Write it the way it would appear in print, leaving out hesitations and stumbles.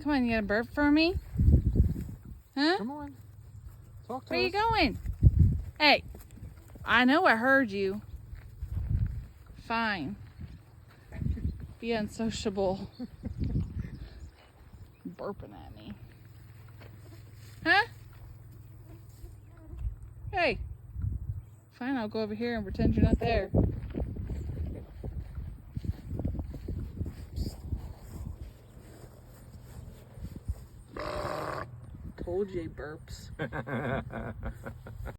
Come on, you gonna burp for me? Huh? Come on. Talk to us. Where you going? Hey, I know I heard you. Fine. Be unsociable. Burping at me. Huh? Hey. Fine, I'll go over here and pretend you're not there. Told you he burps.